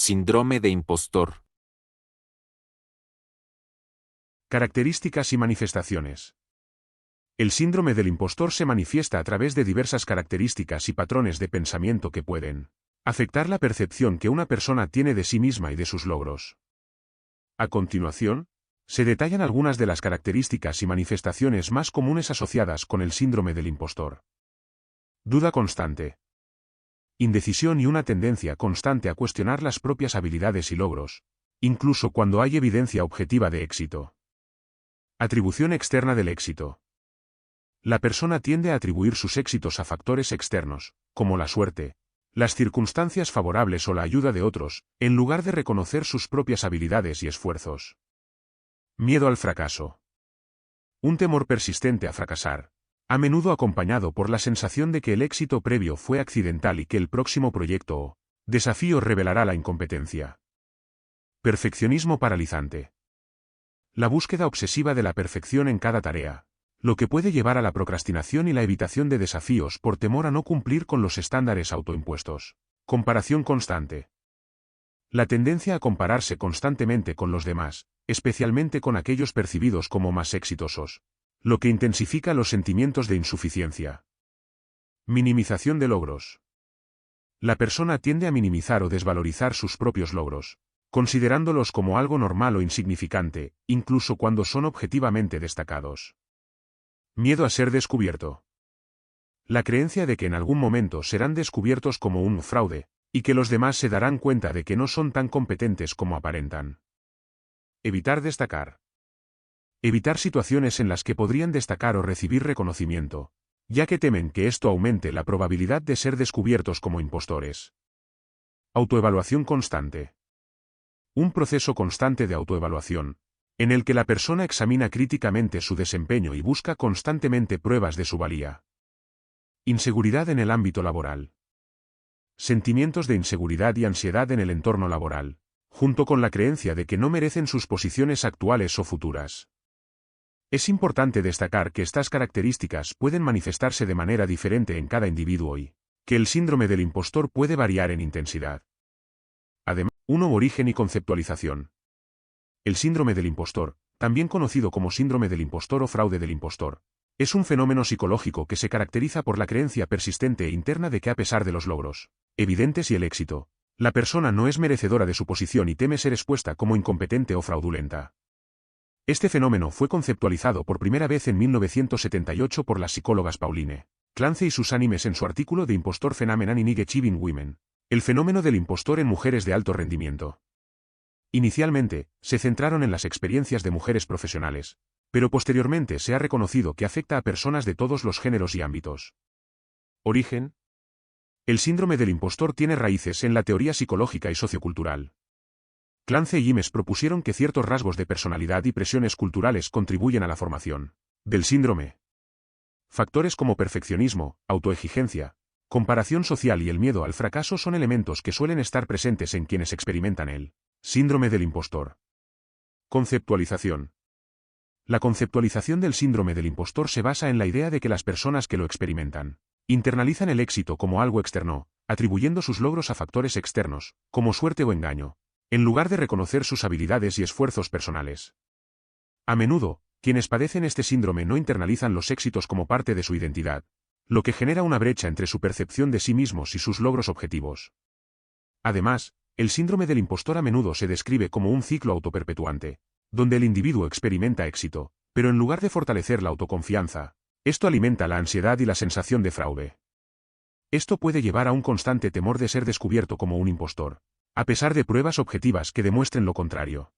Síndrome de impostor. Características y manifestaciones. El síndrome del impostor se manifiesta a través de diversas características y patrones de pensamiento que pueden afectar la percepción que una persona tiene de sí misma y de sus logros. A continuación, se detallan algunas de las características y manifestaciones más comunes asociadas con el síndrome del impostor. Duda constante. Indecisión y una tendencia constante a cuestionar las propias habilidades y logros, incluso cuando hay evidencia objetiva de éxito. Atribución externa del éxito. La persona tiende a atribuir sus éxitos a factores externos, como la suerte, las circunstancias favorables o la ayuda de otros, en lugar de reconocer sus propias habilidades y esfuerzos. Miedo al fracaso. Un temor persistente a fracasar, a menudo acompañado por la sensación de que el éxito previo fue accidental y que el próximo proyecto o desafío revelará la incompetencia. Perfeccionismo paralizante. La búsqueda obsesiva de la perfección en cada tarea, lo que puede llevar a la procrastinación y la evitación de desafíos por temor a no cumplir con los estándares autoimpuestos. Comparación constante. La tendencia a compararse constantemente con los demás, especialmente con aquellos percibidos como más exitosos, lo que intensifica los sentimientos de insuficiencia. Minimización de logros. La persona tiende a minimizar o desvalorizar sus propios logros, considerándolos como algo normal o insignificante, incluso cuando son objetivamente destacados. Miedo a ser descubierto. La creencia de que en algún momento serán descubiertos como un fraude, y que los demás se darán cuenta de que no son tan competentes como aparentan. Evitar destacar. Evitar situaciones en las que podrían destacar o recibir reconocimiento, ya que temen que esto aumente la probabilidad de ser descubiertos como impostores. Autoevaluación constante. Un proceso constante de autoevaluación, en el que la persona examina críticamente su desempeño y busca constantemente pruebas de su valía. Inseguridad en el ámbito laboral. Sentimientos de inseguridad y ansiedad en el entorno laboral, junto con la creencia de que no merecen sus posiciones actuales o futuras. Es importante destacar que estas características pueden manifestarse de manera diferente en cada individuo y que el síndrome del impostor puede variar en intensidad. Además, origen y conceptualización. El síndrome del impostor, también conocido como síndrome del impostor o fraude del impostor, es un fenómeno psicológico que se caracteriza por la creencia persistente e interna de que a pesar de los logros evidentes y el éxito, la persona no es merecedora de su posición y teme ser expuesta como incompetente o fraudulenta. Este fenómeno fue conceptualizado por primera vez en 1978 por las psicólogas Pauline Clance y Susan Imes en su artículo The Impostor Phenomenon in Achieving Women, el fenómeno del impostor en mujeres de alto rendimiento. Inicialmente, se centraron en las experiencias de mujeres profesionales, pero posteriormente se ha reconocido que afecta a personas de todos los géneros y ámbitos. Origen. El síndrome del impostor tiene raíces en la teoría psicológica y sociocultural. Clance y Imes propusieron que ciertos rasgos de personalidad y presiones culturales contribuyen a la formación del síndrome. Factores como perfeccionismo, autoexigencia, comparación social y el miedo al fracaso son elementos que suelen estar presentes en quienes experimentan el síndrome del impostor. Conceptualización. La conceptualización del síndrome del impostor se basa en la idea de que las personas que lo experimentan internalizan el éxito como algo externo, atribuyendo sus logros a factores externos, como suerte o engaño, en lugar de reconocer sus habilidades y esfuerzos personales. A menudo, quienes padecen este síndrome no internalizan los éxitos como parte de su identidad, lo que genera una brecha entre su percepción de sí mismos y sus logros objetivos. Además, el síndrome del impostor a menudo se describe como un ciclo autoperpetuante, donde el individuo experimenta éxito, pero en lugar de fortalecer la autoconfianza, esto alimenta la ansiedad y la sensación de fraude. Esto puede llevar a un constante temor de ser descubierto como un impostor, a pesar de pruebas objetivas que demuestren lo contrario.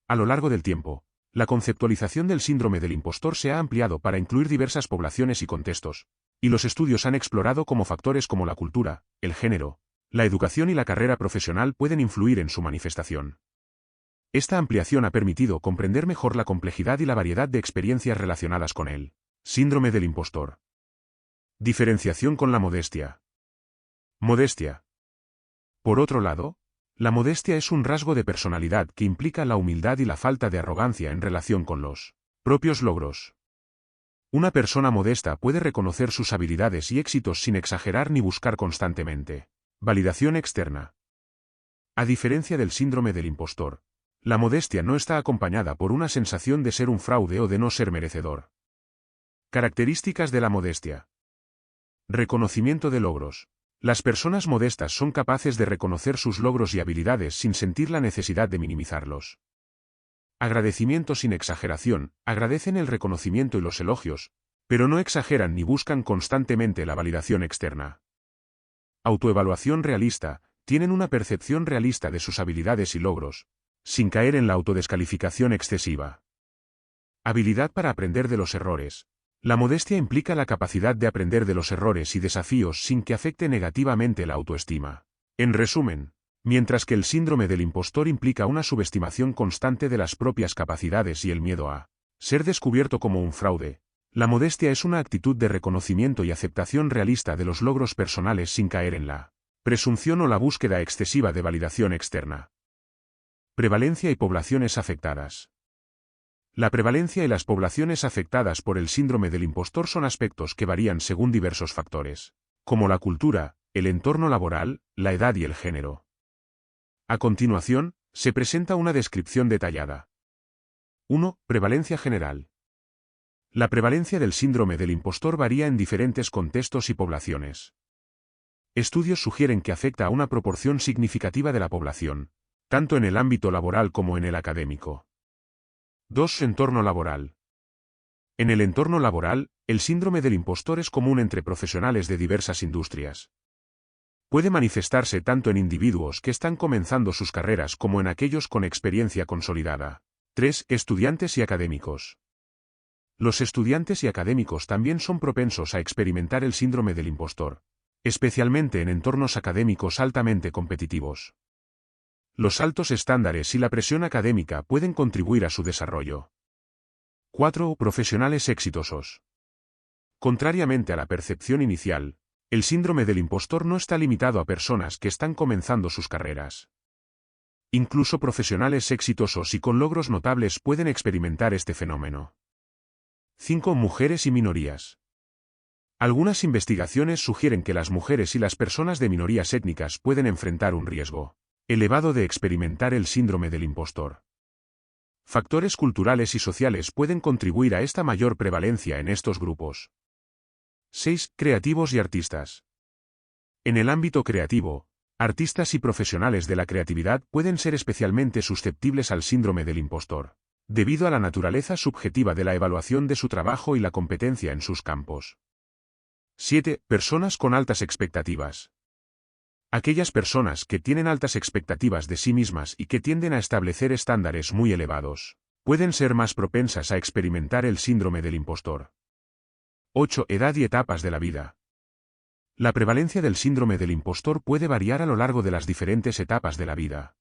A lo largo del tiempo, la conceptualización del síndrome del impostor se ha ampliado para incluir diversas poblaciones y contextos, y los estudios han explorado cómo factores como la cultura, el género, la educación y la carrera profesional pueden influir en su manifestación. Esta ampliación ha permitido comprender mejor la complejidad y la variedad de experiencias relacionadas con él. Síndrome del impostor. Diferenciación con la modestia. Modestia. Por otro lado, la modestia es un rasgo de personalidad que implica la humildad y la falta de arrogancia en relación con los propios logros. Una persona modesta puede reconocer sus habilidades y éxitos sin exagerar ni buscar constantemente validación externa. A diferencia del síndrome del impostor, la modestia no está acompañada por una sensación de ser un fraude o de no ser merecedor. Características de la modestia. Reconocimiento de logros. Las personas modestas son capaces de reconocer sus logros y habilidades sin sentir la necesidad de minimizarlos. Agradecimiento sin exageración, agradecen el reconocimiento y los elogios, pero no exageran ni buscan constantemente la validación externa. Autoevaluación realista, tienen una percepción realista de sus habilidades y logros, sin caer en la autodescalificación excesiva. Habilidad para aprender de los errores. La modestia implica la capacidad de aprender de los errores y desafíos sin que afecte negativamente la autoestima. En resumen, mientras que el síndrome del impostor implica una subestimación constante de las propias capacidades y el miedo a ser descubierto como un fraude, la modestia es una actitud de reconocimiento y aceptación realista de los logros personales sin caer en la presunción o la búsqueda excesiva de validación externa. Prevalencia y poblaciones afectadas. La prevalencia y las poblaciones afectadas por el síndrome del impostor son aspectos que varían según diversos factores, como la cultura, el entorno laboral, la edad y el género. A continuación, se presenta una descripción detallada. 1. Prevalencia general. La prevalencia del síndrome del impostor varía en diferentes contextos y poblaciones. Estudios sugieren que afecta a una proporción significativa de la población, tanto en el ámbito laboral como en el académico. 2. Entorno laboral. En el entorno laboral, el síndrome del impostor es común entre profesionales de diversas industrias. Puede manifestarse tanto en individuos que están comenzando sus carreras como en aquellos con experiencia consolidada. 3. Estudiantes y académicos. Los estudiantes y académicos también son propensos a experimentar el síndrome del impostor, especialmente en entornos académicos altamente competitivos. Los altos estándares y la presión académica pueden contribuir a su desarrollo. 4. Profesionales exitosos. Contrariamente a la percepción inicial, el síndrome del impostor no está limitado a personas que están comenzando sus carreras. Incluso profesionales exitosos y con logros notables pueden experimentar este fenómeno. 5. Mujeres y minorías. Algunas investigaciones sugieren que las mujeres y las personas de minorías étnicas pueden enfrentar un riesgo elevado de experimentar el síndrome del impostor. Factores culturales y sociales pueden contribuir a esta mayor prevalencia en estos grupos. 6. Creativos y artistas. En el ámbito creativo, artistas y profesionales de la creatividad pueden ser especialmente susceptibles al síndrome del impostor, debido a la naturaleza subjetiva de la evaluación de su trabajo y la competencia en sus campos. 7. Personas con altas expectativas. Aquellas personas que tienen altas expectativas de sí mismas y que tienden a establecer estándares muy elevados, pueden ser más propensas a experimentar el síndrome del impostor. 8. Edad y etapas de la vida. La prevalencia del síndrome del impostor puede variar a lo largo de las diferentes etapas de la vida.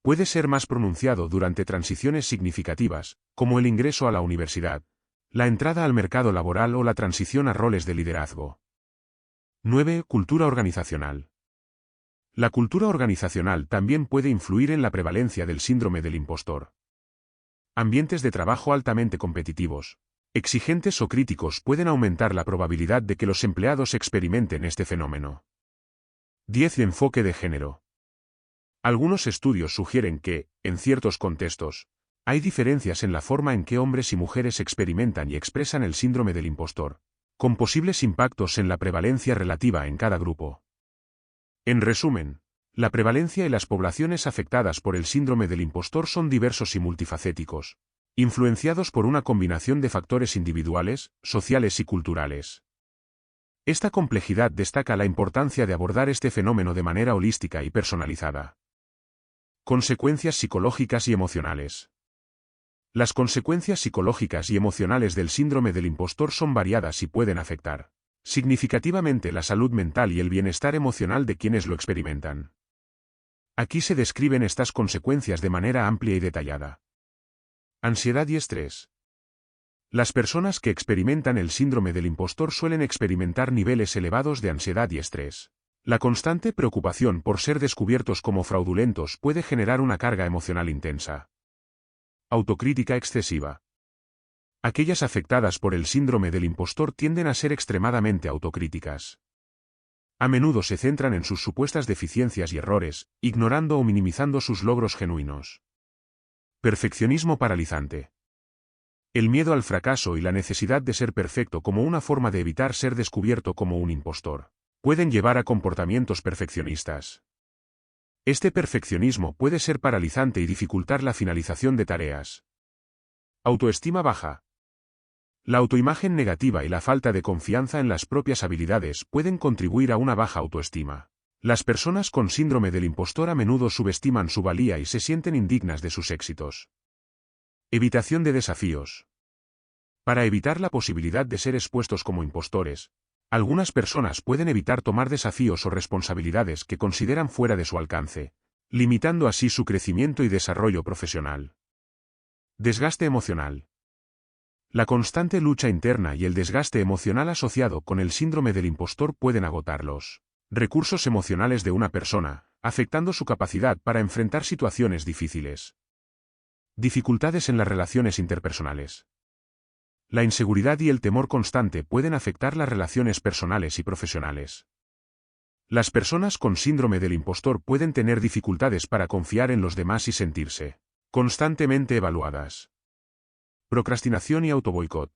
Puede ser más pronunciado durante transiciones significativas, como el ingreso a la universidad, la entrada al mercado laboral o la transición a roles de liderazgo. 9. Cultura organizacional. La cultura organizacional también puede influir en la prevalencia del síndrome del impostor. Ambientes de trabajo altamente competitivos, exigentes o críticos pueden aumentar la probabilidad de que los empleados experimenten este fenómeno. 10. Enfoque de género. Algunos estudios sugieren que, en ciertos contextos, hay diferencias en la forma en que hombres y mujeres experimentan y expresan el síndrome del impostor, con posibles impactos en la prevalencia relativa en cada grupo. En resumen, la prevalencia y las poblaciones afectadas por el síndrome del impostor son diversos y multifacéticos, influenciados por una combinación de factores individuales, sociales y culturales. Esta complejidad destaca la importancia de abordar este fenómeno de manera holística y personalizada. Consecuencias psicológicas y emocionales. Las consecuencias psicológicas y emocionales del síndrome del impostor son variadas y pueden afectar significativamente la salud mental y el bienestar emocional de quienes lo experimentan. Aquí se describen estas consecuencias de manera amplia y detallada. Ansiedad y estrés. Las personas que experimentan el síndrome del impostor suelen experimentar niveles elevados de ansiedad y estrés. La constante preocupación por ser descubiertos como fraudulentos puede generar una carga emocional intensa. Autocrítica excesiva. Aquellas afectadas por el síndrome del impostor tienden a ser extremadamente autocríticas. A menudo se centran en sus supuestas deficiencias y errores, ignorando o minimizando sus logros genuinos. Perfeccionismo paralizante. El miedo al fracaso y la necesidad de ser perfecto como una forma de evitar ser descubierto como un impostor, pueden llevar a comportamientos perfeccionistas. Este perfeccionismo puede ser paralizante y dificultar la finalización de tareas. Autoestima baja. La autoimagen negativa y la falta de confianza en las propias habilidades pueden contribuir a una baja autoestima. Las personas con síndrome del impostor a menudo subestiman su valía y se sienten indignas de sus éxitos. Evitación de desafíos. Para evitar la posibilidad de ser expuestos como impostores, algunas personas pueden evitar tomar desafíos o responsabilidades que consideran fuera de su alcance, limitando así su crecimiento y desarrollo profesional. Desgaste emocional. La constante lucha interna y el desgaste emocional asociado con el síndrome del impostor pueden agotar los recursos emocionales de una persona, afectando su capacidad para enfrentar situaciones difíciles. Dificultades en las relaciones interpersonales. La inseguridad y el temor constante pueden afectar las relaciones personales y profesionales. Las personas con síndrome del impostor pueden tener dificultades para confiar en los demás y sentirse constantemente evaluadas. Procrastinación y autoboicot.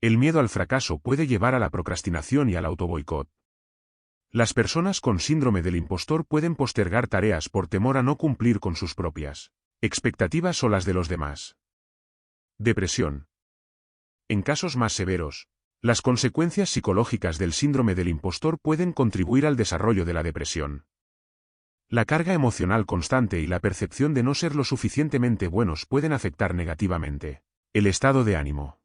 El miedo al fracaso puede llevar a la procrastinación y al autoboicot. Las personas con síndrome del impostor pueden postergar tareas por temor a no cumplir con sus propias expectativas o las de los demás. Depresión. En casos más severos, las consecuencias psicológicas del síndrome del impostor pueden contribuir al desarrollo de la depresión. La carga emocional constante y la percepción de no ser lo suficientemente buenos pueden afectar negativamente el estado de ánimo.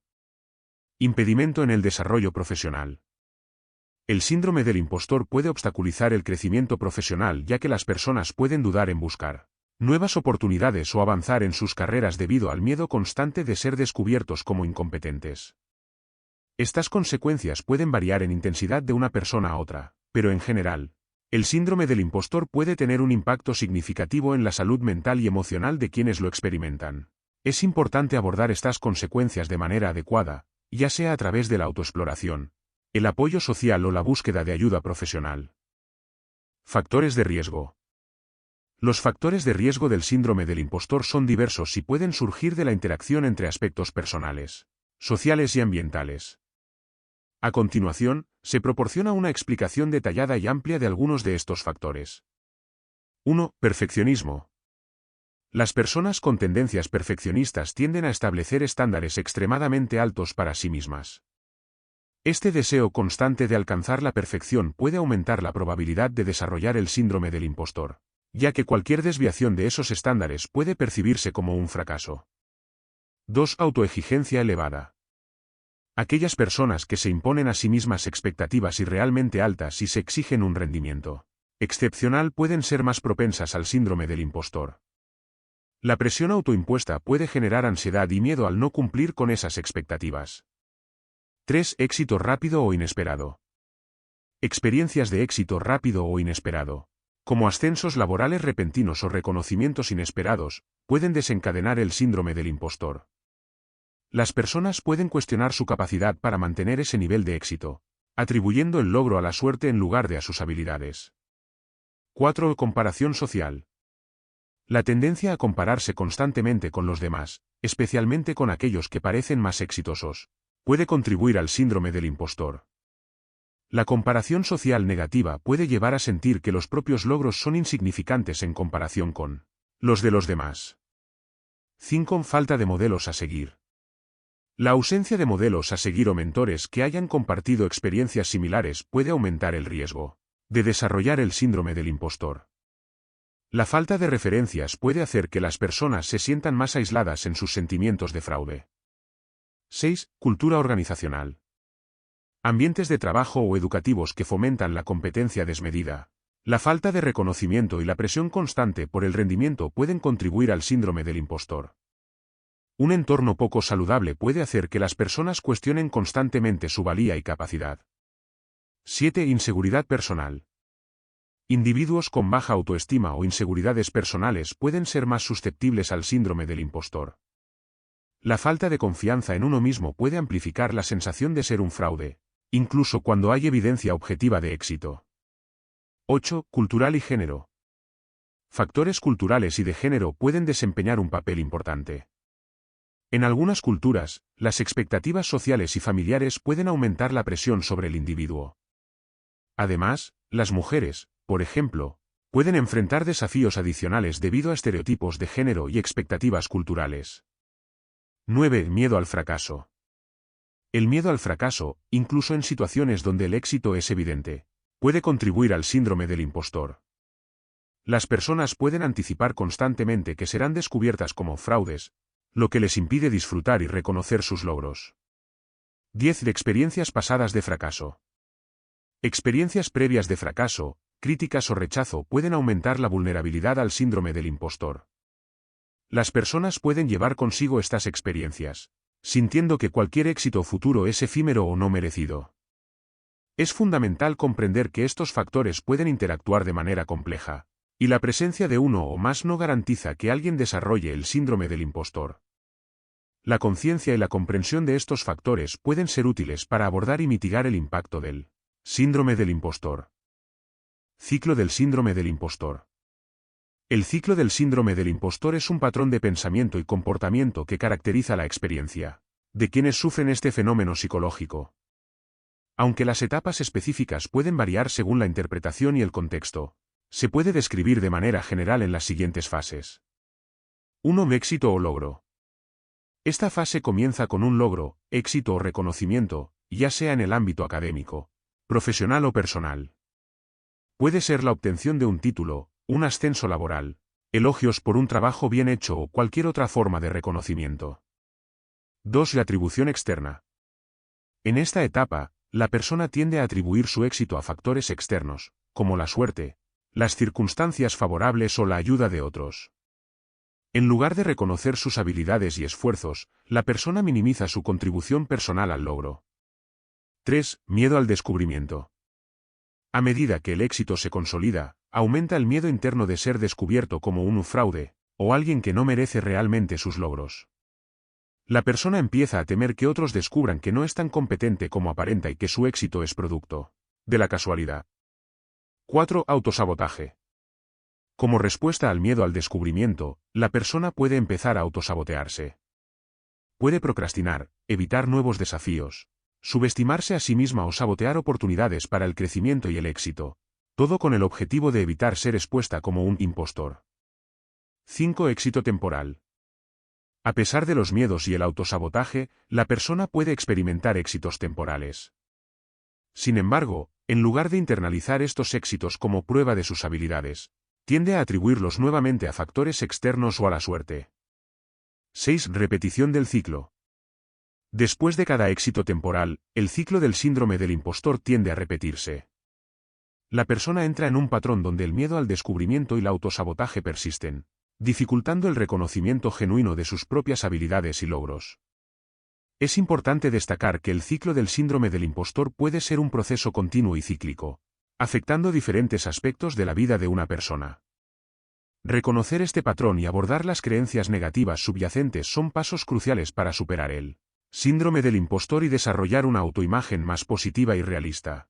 Impedimento en el desarrollo profesional. El síndrome del impostor puede obstaculizar el crecimiento profesional ya que las personas pueden dudar en buscar nuevas oportunidades o avanzar en sus carreras debido al miedo constante de ser descubiertos como incompetentes. Estas consecuencias pueden variar en intensidad de una persona a otra, pero en general, el síndrome del impostor puede tener un impacto significativo en la salud mental y emocional de quienes lo experimentan. Es importante abordar estas consecuencias de manera adecuada, ya sea a través de la autoexploración, el apoyo social o la búsqueda de ayuda profesional. Factores de riesgo. Los factores de riesgo del síndrome del impostor son diversos y pueden surgir de la interacción entre aspectos personales, sociales y ambientales. A continuación, se proporciona una explicación detallada y amplia de algunos de estos factores. 1. Perfeccionismo. Las personas con tendencias perfeccionistas tienden a establecer estándares extremadamente altos para sí mismas. Este deseo constante de alcanzar la perfección puede aumentar la probabilidad de desarrollar el síndrome del impostor, ya que cualquier desviación de esos estándares puede percibirse como un fracaso. 2. Autoexigencia elevada. Aquellas personas que se imponen a sí mismas expectativas irrealmente altas y se exigen un rendimiento excepcional pueden ser más propensas al síndrome del impostor. La presión autoimpuesta puede generar ansiedad y miedo al no cumplir con esas expectativas. 3. Éxito rápido o inesperado. Experiencias de éxito rápido o inesperado, como ascensos laborales repentinos o reconocimientos inesperados, pueden desencadenar el síndrome del impostor. Las personas pueden cuestionar su capacidad para mantener ese nivel de éxito, atribuyendo el logro a la suerte en lugar de a sus habilidades. 4. Comparación social. La tendencia a compararse constantemente con los demás, especialmente con aquellos que parecen más exitosos, puede contribuir al síndrome del impostor. La comparación social negativa puede llevar a sentir que los propios logros son insignificantes en comparación con los de los demás. 5. Falta de modelos a seguir. La ausencia de modelos a seguir o mentores que hayan compartido experiencias similares puede aumentar el riesgo de desarrollar el síndrome del impostor. La falta de referencias puede hacer que las personas se sientan más aisladas en sus sentimientos de fraude. 6. Cultura organizacional. Ambientes de trabajo o educativos que fomentan la competencia desmedida, la falta de reconocimiento y la presión constante por el rendimiento pueden contribuir al síndrome del impostor. Un entorno poco saludable puede hacer que las personas cuestionen constantemente su valía y capacidad. 7. Inseguridad personal. Individuos con baja autoestima o inseguridades personales pueden ser más susceptibles al síndrome del impostor. La falta de confianza en uno mismo puede amplificar la sensación de ser un fraude, incluso cuando hay evidencia objetiva de éxito. 8. Cultural y género. Factores culturales y de género pueden desempeñar un papel importante. En algunas culturas, las expectativas sociales y familiares pueden aumentar la presión sobre el individuo. Además, las mujeres, por ejemplo, pueden enfrentar desafíos adicionales debido a estereotipos de género y expectativas culturales. 9. Miedo al fracaso. El miedo al fracaso, incluso en situaciones donde el éxito es evidente, puede contribuir al síndrome del impostor. Las personas pueden anticipar constantemente que serán descubiertas como fraudes, lo que les impide disfrutar y reconocer sus logros. 10. De experiencias pasadas de fracaso. Experiencias previas de fracaso, críticas o rechazo pueden aumentar la vulnerabilidad al síndrome del impostor. Las personas pueden llevar consigo estas experiencias, sintiendo que cualquier éxito futuro es efímero o no merecido. Es fundamental comprender que estos factores pueden interactuar de manera compleja, y la presencia de uno o más no garantiza que alguien desarrolle el síndrome del impostor. La conciencia y la comprensión de estos factores pueden ser útiles para abordar y mitigar el impacto del síndrome del impostor. Ciclo del síndrome del impostor. El ciclo del síndrome del impostor es un patrón de pensamiento y comportamiento que caracteriza la experiencia de quienes sufren este fenómeno psicológico. Aunque las etapas específicas pueden variar según la interpretación y el contexto, se puede describir de manera general en las siguientes fases. 1. Éxito o logro. Esta fase comienza con un logro, éxito o reconocimiento, ya sea en el ámbito académico, profesional o personal. Puede ser la obtención de un título, un ascenso laboral, elogios por un trabajo bien hecho o cualquier otra forma de reconocimiento. 2. Atribución externa. En esta etapa, la persona tiende a atribuir su éxito a factores externos, como la suerte, las circunstancias favorables o la ayuda de otros. En lugar de reconocer sus habilidades y esfuerzos, la persona minimiza su contribución personal al logro. 3. Miedo al descubrimiento. A medida que el éxito se consolida, aumenta el miedo interno de ser descubierto como un fraude, o alguien que no merece realmente sus logros. La persona empieza a temer que otros descubran que no es tan competente como aparenta y que su éxito es producto de la casualidad. 4. Autosabotaje. Como respuesta al miedo al descubrimiento, la persona puede empezar a autosabotearse. Puede procrastinar, evitar nuevos desafíos, subestimarse a sí misma o sabotear oportunidades para el crecimiento y el éxito, todo con el objetivo de evitar ser expuesta como un impostor. 5. Éxito temporal. A pesar de los miedos y el autosabotaje, la persona puede experimentar éxitos temporales. Sin embargo, en lugar de internalizar estos éxitos como prueba de sus habilidades, tiende a atribuirlos nuevamente a factores externos o a la suerte. 6. Repetición del ciclo. Después de cada éxito temporal, el ciclo del síndrome del impostor tiende a repetirse. La persona entra en un patrón donde el miedo al descubrimiento y el autosabotaje persisten, dificultando el reconocimiento genuino de sus propias habilidades y logros. Es importante destacar que el ciclo del síndrome del impostor puede ser un proceso continuo y cíclico, afectando diferentes aspectos de la vida de una persona. Reconocer este patrón y abordar las creencias negativas subyacentes son pasos cruciales para superar el síndrome del impostor y desarrollar una autoimagen más positiva y realista.